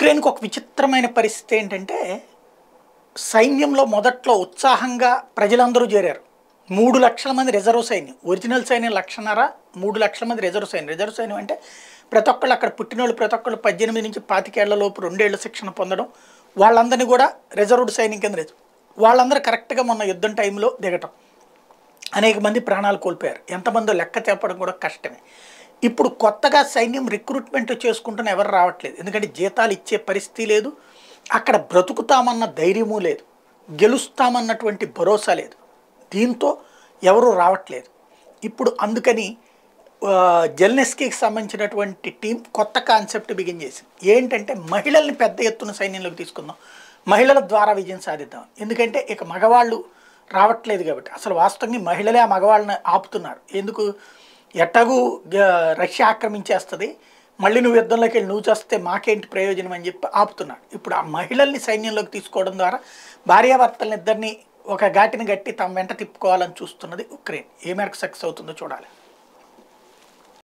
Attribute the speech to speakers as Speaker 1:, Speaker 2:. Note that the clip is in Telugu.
Speaker 1: ఉక్రెయిన్‌కి ఒక విచిత్రమైన పరిస్థితి ఏంటంటే, సైన్యంలో మొదట్లో ఉత్సాహంగా ప్రజలందరూ చేరారు. 3,00,000 మంది రిజర్వ్ సైన్యం. ఒరిజినల్ సైన్యం 1,50,000, 3,00,000 మంది రిజర్వ్ సైన్యం. రిజర్వ్ సైన్యం అంటే ప్రతి ఒక్కళ్ళు అక్కడ పుట్టినోళ్ళు ప్రతి ఒక్కళ్ళు 18-25 ఏళ్ల లోపు 2 ఏళ్ల శిక్షణ పొందడం. వాళ్ళందరినీ కూడా రిజర్వ్డ్ సైన్యం కింద వాళ్ళందరూ కరెక్ట్‌గా మొన్న యుద్ధం టైంలో దిగటం. అనేక మంది ప్రాణాలు కోల్పోయారు. ఎంతమందో లెక్క చెప్పడం కూడా కష్టమే. ఇప్పుడు కొత్తగా సైన్యం రిక్రూట్మెంట్ చేసుకుంటున్న ఎవరు రావట్లేదు. ఎందుకంటే జీతాలు ఇచ్చే పరిస్థితి లేదు. అక్కడ బ్రతుకుతామన్న ధైర్యము లేదు. గెలుస్తామన్నటువంటి భరోసా లేదు. దీంతో ఎవరు రావట్లేదు. ఇప్పుడు అందుకని జెలెన్స్కీకి సంబంధించినటువంటి టీం కొత్త కాన్సెప్ట్ బిగిన్ చేసింది. ఏంటంటే మహిళల్ని పెద్ద ఎత్తున సైన్యంలోకి తీసుకుందాం. మహిళల ద్వారా విజయం సాధిద్దాం. ఎందుకంటే ఇక మగవాళ్ళు రావట్లేదు కాబట్టి. అసలు వాస్తవంగా మహిళలే ఆ మగవాళ్ళని ఆపుతున్నారు. ఎందుకు? ఎట్టగూ రష్యా ఆక్రమించేస్తుంది. మళ్ళీ నువ్వు యుద్ధంలోకి వెళ్ళి నువ్వు చేస్తే మాకేంటి ప్రయోజనం అని చెప్పి ఆపుతున్నాడు. ఇప్పుడు ఆ మహిళల్ని సైన్యంలోకి తీసుకోవడం ద్వారా భార్యాభర్తలను ఇద్దరిని ఒక ఘాటిని గట్టి తమ వెంట తిప్పుకోవాలని చూస్తున్నది ఉక్రెయిన్. ఏ మేరకు సక్సెస్ అవుతుందో చూడాలి.